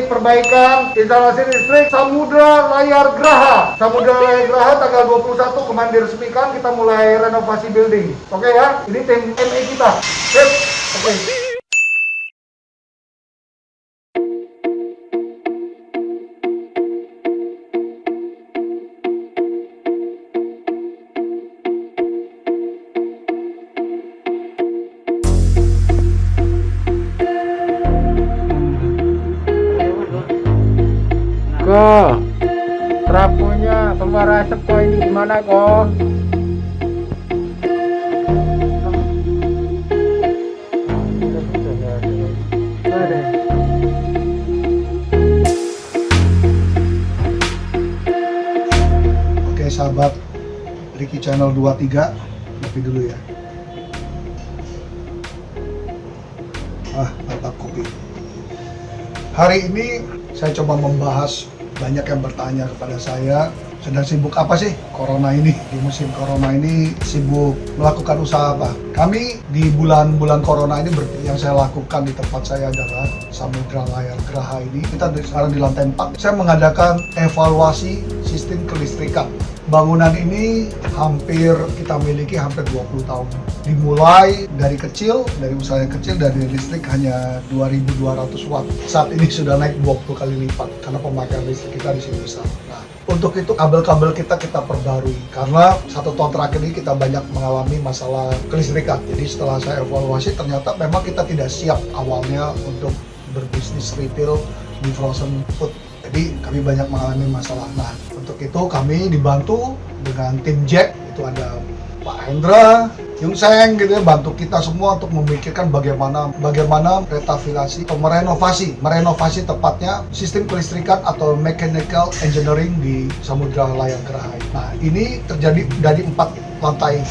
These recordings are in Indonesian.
perbaikan instalasi listrik Samudra Layar Graha. Samudra Layar Graha tanggal 21 kemarin diresmikan, kita mulai renovasi building. Oke ya, ini tim ME kita. Sip. Oke. Kok trafonya keluar asap kok, ini gimana kok? Oke sahabat Ricky Channel 23, kopi dulu ya. Mantap kopi. Hari ini saya coba membahas, banyak yang bertanya kepada saya, sedang sibuk apa sih corona ini? Di musim corona ini sibuk melakukan usaha apa? Kami di bulan-bulan corona ini, yang saya lakukan di tempat saya adalah Samudra Layar Graha ini. Kita sekarang di lantai 4. Saya mengadakan evaluasi sistem kelistrikan. Bangunan ini kita miliki hampir 20 tahun. Dimulai dari kecil, dari usaha yang kecil, dari listrik hanya 2200 watt. Saat ini sudah naik 20 kali lipat karena pemakaian listrik kita di sini besar. Nah, untuk itu kabel-kabel kita perbarui karena 1 tahun terakhir ini kita banyak mengalami masalah kelistrikan. Jadi setelah saya evaluasi, ternyata memang kita tidak siap awalnya untuk berbisnis retail di frozen food. Jadi kami banyak mengalami masalah. Nah, untuk itu kami dibantu dengan tim Jack, itu ada Pak Hendra, Yung Seng gitu ya, bantu kita semua untuk memikirkan bagaimana retafilasi atau merenovasi tepatnya sistem kelistrikan atau mechanical engineering di Samudra Layar Graha. Nah, ini terjadi dari 4 lantai.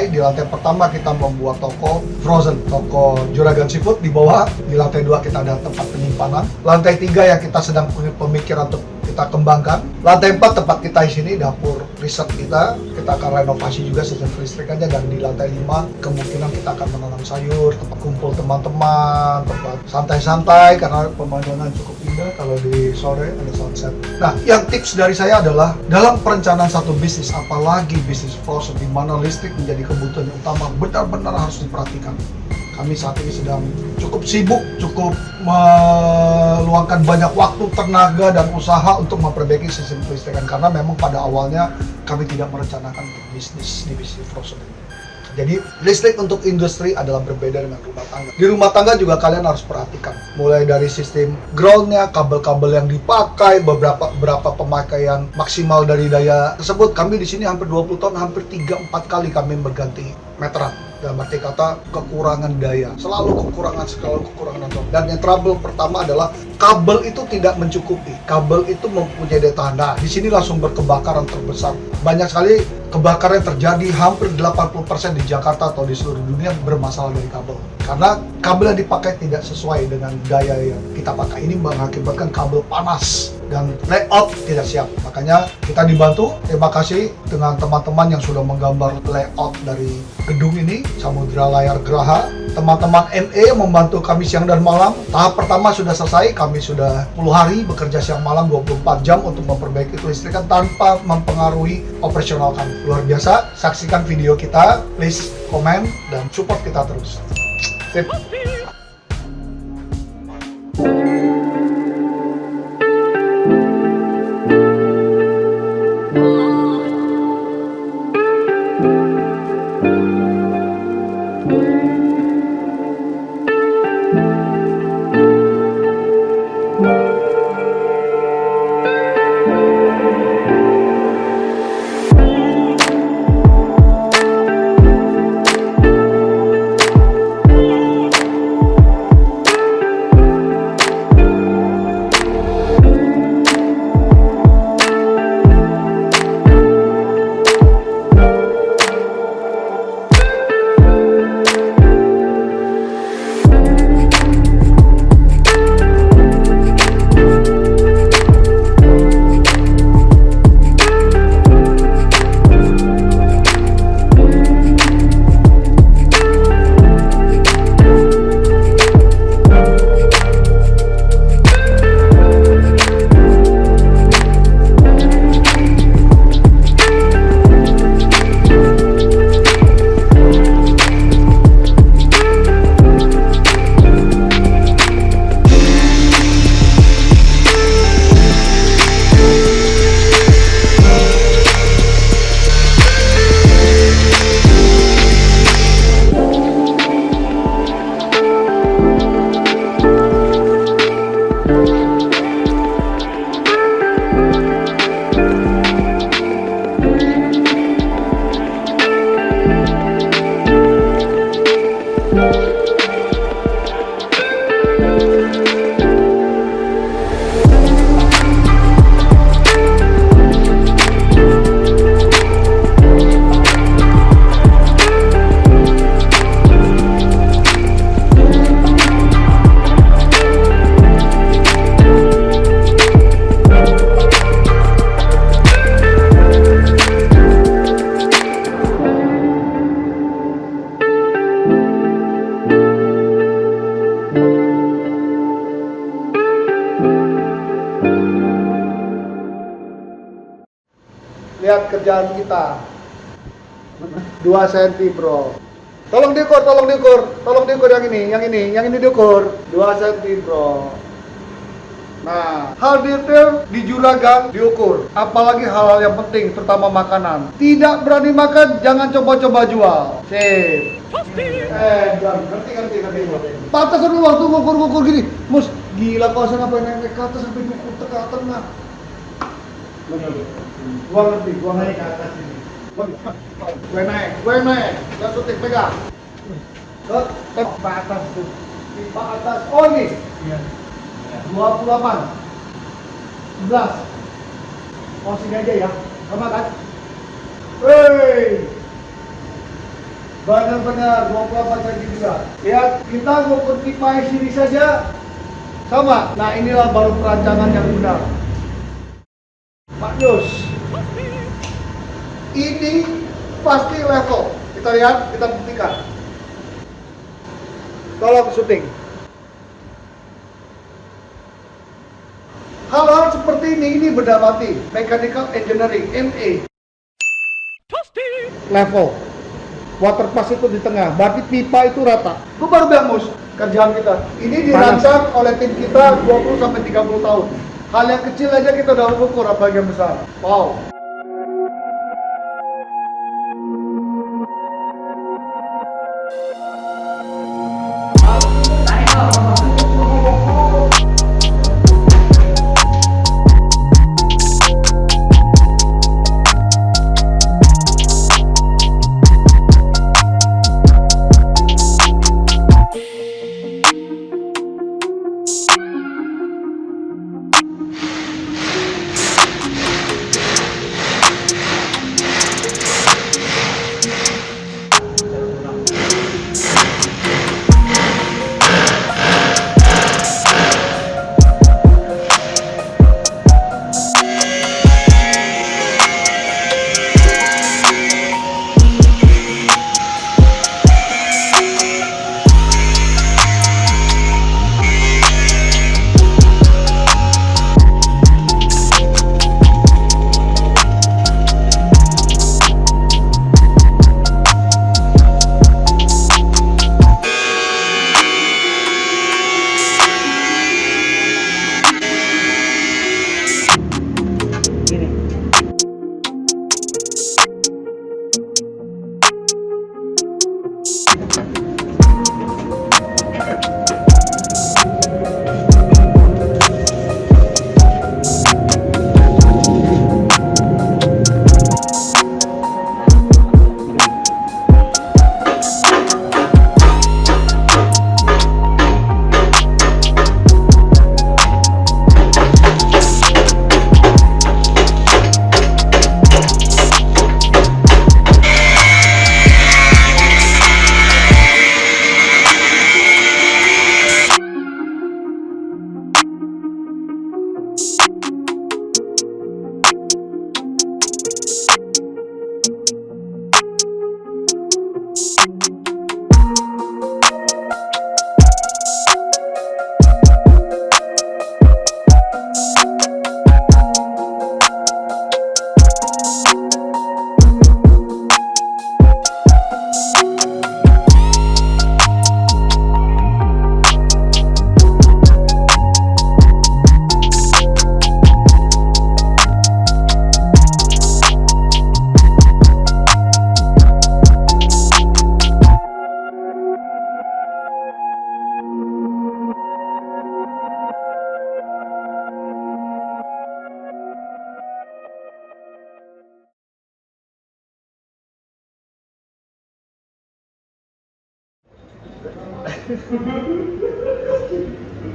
Di lantai pertama kita membuat toko frozen, toko Juragan Seafood. Di bawah, di lantai 2 kita ada tempat penyimpanan. Lantai 3 yang kita sedang pemikiran untuk kita kembangkan. Lantai 4 tempat kita di sini, dapur riset kita akan renovasi juga sistem kelistrikannya. Dan di lantai 5 kemungkinan kita akan menanam sayur, tempat kumpul teman-teman, tempat santai-santai karena pemandangan cukup indah kalau di sore ada sunset. Nah, yang tips dari saya adalah dalam perencanaan satu bisnis, apalagi bisnis frozen di mana listrik menjadi kebutuhan yang utama, benar-benar harus diperhatikan. Kami saat ini sedang cukup sibuk, cukup meluangkan banyak waktu, tenaga, dan usaha untuk memperbaiki sistem kelistrikan karena memang pada awalnya kami tidak merencanakan bisnis di bisnis frozen ini. Jadi listrik untuk industri adalah berbeda dengan rumah tangga. Di rumah tangga juga kalian harus perhatikan, mulai dari sistem groundnya, kabel-kabel yang dipakai, berapa pemakaian maksimal dari daya tersebut. Kami di sini hampir 20 tahun, hampir 3-4 kali kami berganti meteran. Dalam arti kata kekurangan daya, selalu kekurangan. Dan yang trouble pertama adalah kabel itu tidak mencukupi. Kabel itu mempunyai daya tahan. Nah, di sini langsung berkebakaran terbesar. Banyak sekali kebakaran yang terjadi, hampir 80% di Jakarta atau di seluruh dunia bermasalah dari kabel. Karena kabel yang dipakai tidak sesuai dengan daya yang kita pakai. Ini mengakibatkan kabel panas dan layout tidak siap. Makanya kita dibantu, terima kasih dengan teman-teman yang sudah menggambar layout dari gedung ini, Samudra Layar Graha. Teman-teman ME membantu kami siang dan malam. Tahap pertama sudah selesai, kami sudah 10 hari bekerja siang malam 24 jam untuk memperbaiki kelistrikan tanpa mempengaruhi operasional kami. Luar biasa, saksikan video kita, please komen dan support kita terus. Sip. kerjaan kita. 2 cm bro. Tolong diukur yang ini diukur 2 cm bro. Nah, hal detail di juragan diukur, apalagi hal-hal yang penting, terutama makanan. Tidak berani makan, jangan coba-coba jual. Sip. Ngerti. Pantas dulu waktu ngukur gini. Mus, gila kau usah ngapain naik ke atas sampai ngukur ke tengah. Gua ngerti, gua naik ke atas ini. Gue naik. Dan tutik pegang. Ke atas tuh. Pipa atas. Oh ini. Iya. 28 11 oh sini aja ya, sama kan? Hei, benar-benar 28 cm juga. Lihat, kita ngukur pipa sini saja sama. Nah inilah baru perancangan yang benar. Pak Yus, ini pasti level. Kita lihat, kita buktikan. Tolong syuting. Hal-hal seperti ini benda mati, mechanical engineering, MA. Level. Water pass itu di tengah, berarti pipa itu rata. Itu baru bilang Mus, kerjaan kita. Ini dirancang oleh tim kita 20-30 tahun. Hal yang kecil aja kita udah ukur, apalagi yang besar. Wow.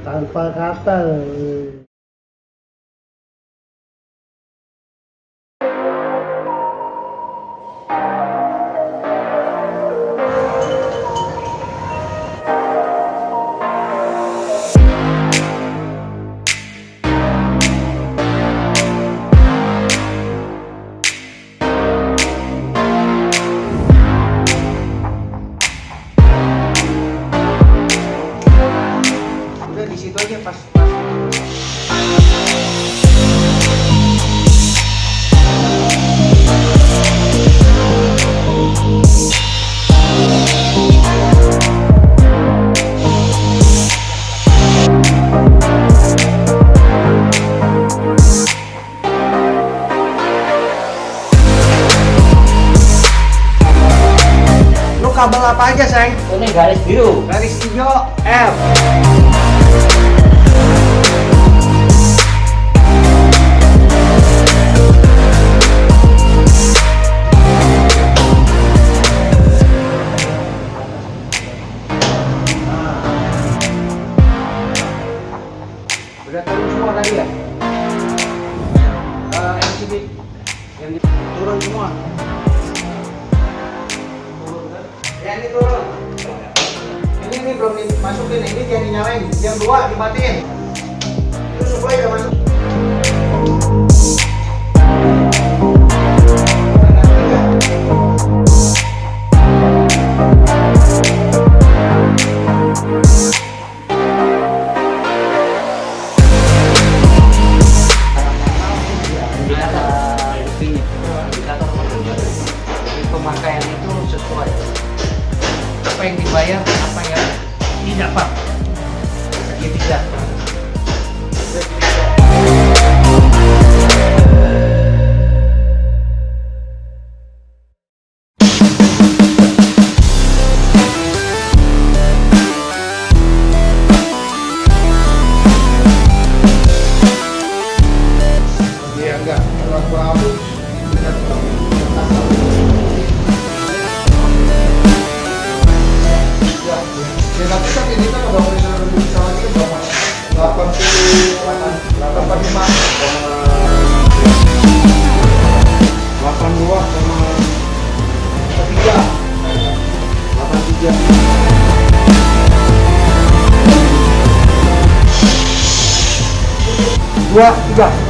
Tanpa kata. Udah di situ aja pas. apa aja, sayang? Ini garis biru. Garis hijau F. Udah turun semua tadi ya? MCB yang turun semua. Turun kan? Ya ini turun. Ini belum dimasukin, ini yang dinyalain. Yang dua dimatiin. Itu supply udah masuk. Pemakaian itu sesuai apa yang dibayar, apa yang didapat. Segitiga. Iya enggak, kalau kurang halus. Ya, nanti kan ini kan udah mulai lebih besar lagi kan berapa? 83.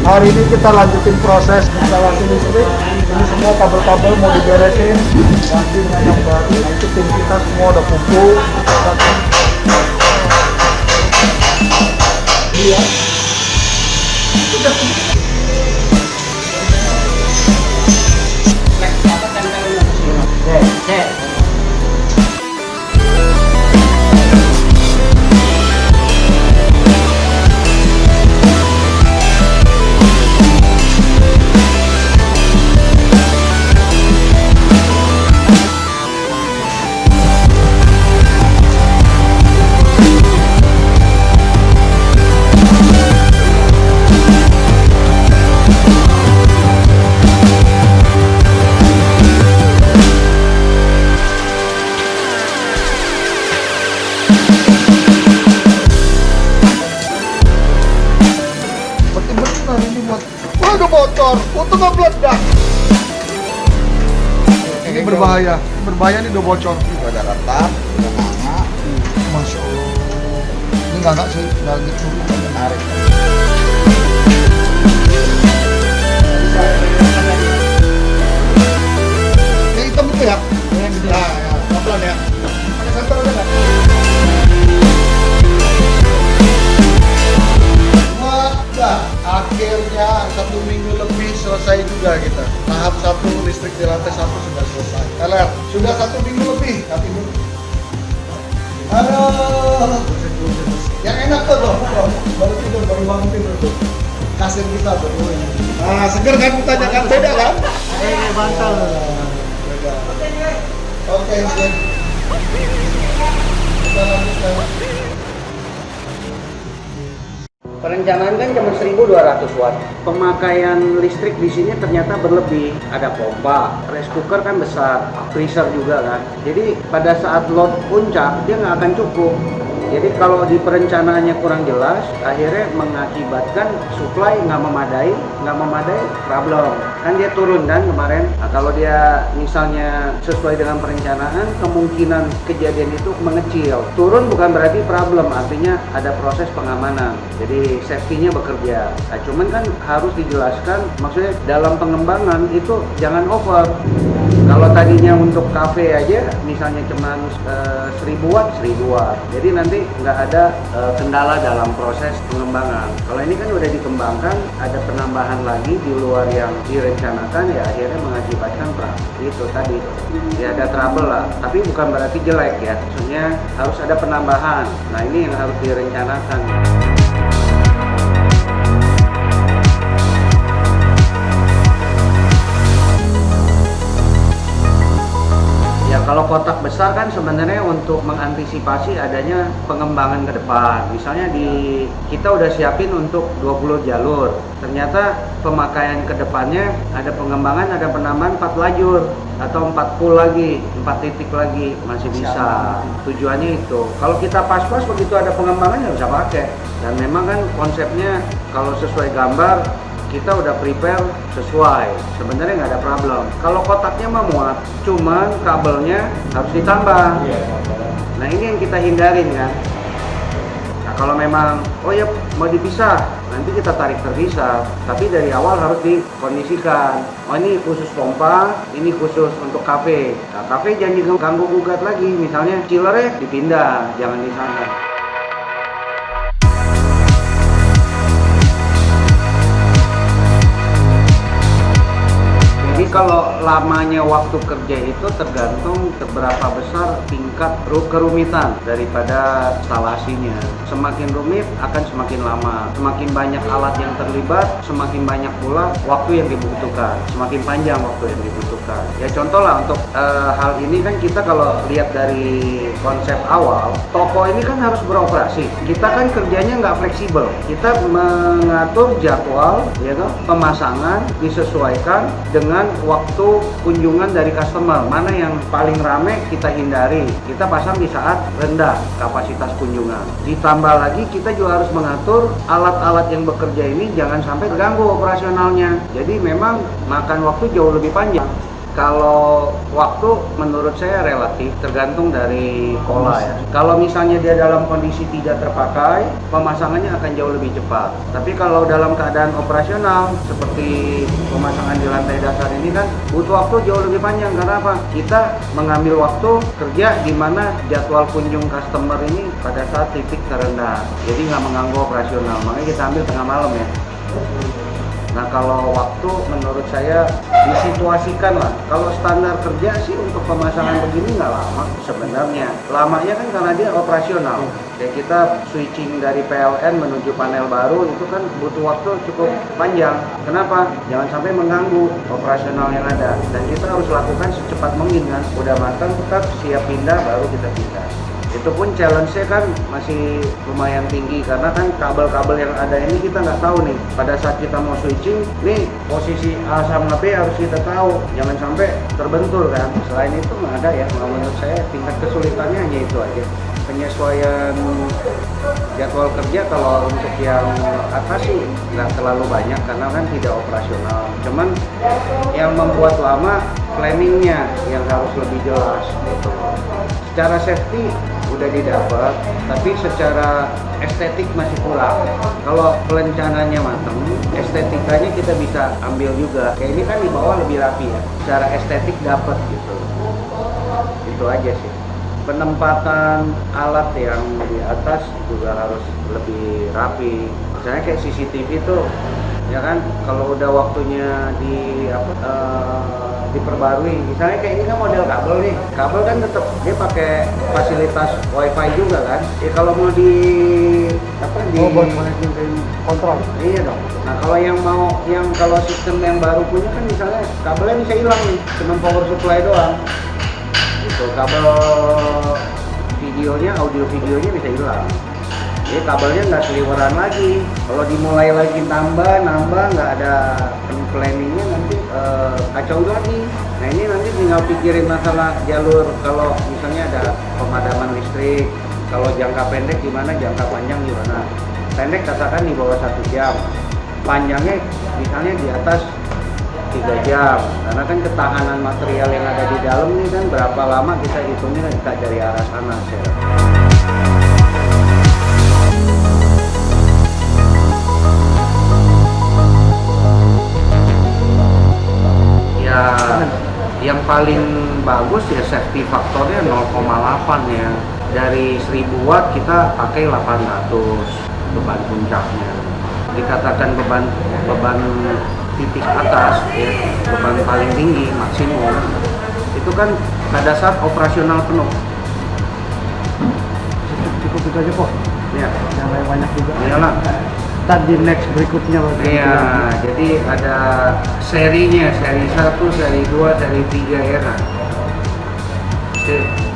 Hari ini kita lanjutin proses instalasi listrik. Ini semua kabel-kabel mau diberesin, ganti dengan yang baru. Nah, itu tim kita semua udah kumpul. Iya. Betul-betul ini buat. Wah, udah bocor. Untung nggak meledak. Ini berbahaya. Berbahaya nih udah bocor. Ada retak, ada nganga, Masya Allah. Ini nggak sih, nggak gitu. menarik. Yang hitam itu ya? Yang gede. Nah, ya, pelan ya. Pakai senter ada nggak? Udah, akhirnya 1 minggu lebih selesai juga kita. Tahap 1 listrik di lantai 1 sudah selesai. LR, sudah 1 minggu lebih. Tapi dulu. Aduh. Yang enak tuh loh, baru tidur, baru bangun tidur tuh. Kasir kita tuh. Nah, seger kan mukanya kan beda kan? Bantal. Beda. Oke, siap. Kita lanjutkan. Perencanaan kan cuma 1.200 watt. Pemakaian listrik di sini ternyata berlebih. Ada pompa, rice cooker kan besar, freezer juga kan. Jadi pada saat load puncak dia nggak akan cukup. Jadi kalau di perencanaannya kurang jelas, akhirnya mengakibatkan supply nggak memadai, problem. Kan dia turun kan kemarin. Nah, kalau dia misalnya sesuai dengan perencanaan, kemungkinan kejadian itu mengecil. Turun bukan berarti problem, artinya ada proses pengamanan. Jadi safety-nya bekerja. Nah, cuman kan harus dijelaskan, maksudnya dalam pengembangan itu jangan over. Kalau tadinya untuk kafe aja, misalnya cuma 1000 watt, 1000 watt. Jadi nanti nggak ada kendala dalam proses pengembangan. Kalau ini kan udah dikembangkan, ada penambahan lagi di luar yang direncanakan, ya akhirnya mengakibatkan itu tadi. Ya ada trouble lah, tapi bukan berarti jelek ya. Maksudnya harus ada penambahan. Nah ini yang harus direncanakan. Ya Kalau kotak besar kan sebenarnya untuk mengantisipasi adanya pengembangan ke depan. Misalnya kita udah siapin untuk 20 jalur. Ternyata pemakaian ke depannya ada pengembangan, ada penambahan 4 lajur atau 4 pool lagi, 4 titik lagi masih bisa. Tujuannya itu. Kalau kita pas-pas begitu ada pengembangan ya bisa pakai. Dan memang kan konsepnya kalau sesuai gambar kita udah prepare sesuai, sebenarnya nggak ada problem. Kalau kotaknya mah muat, cuman kabelnya harus ditambah. Nah ini yang kita hindarin kan. Nah kalau memang, oh ya mau dipisah, nanti kita tarik terpisah. Tapi dari awal harus dikondisikan. Oh ini khusus pompa, ini khusus untuk kafe. Nah kafe jangan diganggu gugat lagi, misalnya chillernya dipindah, jangan di sana. Jadi kalau lamanya waktu kerja itu tergantung seberapa besar tingkat kerumitan daripada instalasinya. Semakin rumit akan semakin lama. Semakin banyak alat yang terlibat, semakin banyak pula waktu yang dibutuhkan. Semakin panjang waktu yang dibutuhkan. Ya contoh lah untuk hal ini kan kita kalau lihat dari konsep awal, toko ini kan harus beroperasi. Kita kan kerjanya nggak fleksibel. Kita mengatur jadwal, ya kan, pemasangan disesuaikan dengan waktu kunjungan dari customer. Mana yang paling rame kita hindari, kita pasang di saat rendah kapasitas kunjungan. Ditambah lagi kita juga harus mengatur alat-alat yang bekerja ini jangan sampai terganggu operasionalnya. Jadi memang makan waktu jauh lebih panjang. Kalau waktu menurut saya relatif tergantung dari pola ya. Kalau misalnya dia dalam kondisi tidak terpakai, pemasangannya akan jauh lebih cepat. Tapi kalau dalam keadaan operasional seperti pemasangan di lantai dasar ini kan butuh waktu jauh lebih panjang. Karena apa? Kita mengambil waktu kerja di mana jadwal kunjung customer ini pada saat titik terendah. Jadi nggak mengganggu operasional. Makanya kita ambil tengah malam ya. Nah kalau waktu menurut saya disituasikan lah. Kalau standar kerja sih untuk pemasangan begini nggak lama sebenarnya. Lamanya kan karena dia operasional. Kayak kita switching dari PLN menuju panel baru itu kan butuh waktu cukup panjang. Kenapa? Jangan sampai mengganggu operasional yang ada. Dan kita harus lakukan secepat mungkin kan. Udah matang tetap siap pindah baru kita pindah. Itu pun challenge-nya kan masih lumayan tinggi karena kan kabel-kabel yang ada ini kita nggak tahu nih pada saat kita mau switching nih posisi A sama B harus kita tahu, jangan sampai terbentur kan. Selain itu nggak ada ya, menurut saya tingkat kesulitannya hanya itu aja, penyesuaian jadwal kerja. Kalau untuk yang atas sih nggak terlalu banyak karena kan tidak operasional, cuman yang membuat lama planningnya yang harus lebih jelas gitu. Secara safety udah didapat, tapi secara estetik masih kurang. Kalau perencanaannya matang, estetikanya kita bisa ambil juga. Kayak ini kan di bawah lebih rapi ya, secara estetik dapat gitu. Itu aja sih. Penempatan alat yang di atas juga harus lebih rapi. Misalnya kayak CCTV itu, ya kan, kalau udah waktunya diperbarui, misalnya kayak ini kan model kabel nih, kabel kan tetap dia pakai fasilitas wifi juga kan. Ya kalau mau kontrol, iya dong. Nah kalau kalau sistem yang baru punya kan misalnya kabelnya bisa hilang nih, cuma power supply doang. Gitu, kabel videonya, audio videonya bisa hilang. Jadi kabelnya nggak seliweran lagi. Kalau dimulai lagi nambah nggak ada planningnya nanti kacau lagi. Nah ini nanti tinggal pikirin masalah jalur. Kalau misalnya ada pemadaman listrik, kalau jangka pendek gimana, jangka panjang gimana. Pendek katakan di bawah 1 jam, panjangnya misalnya di atas 3 jam. Karena kan ketahanan material yang ada di dalam ini kan berapa lama kita hitungnya kita dari arah sana. Ya, yang paling bagus ya safety faktornya 0,8 ya. Dari 1000 watt kita pakai 800 beban puncaknya. Dikatakan beban titik atas ya, beban paling tinggi maksimum itu kan pada saat operasional penuh. Cukup itu aja kok. Ya, Jangan banyak juga. iyalah. Di next berikutnya. Iya, jadi ada serinya, seri 1, seri 2, seri 3 ya kan. Oke.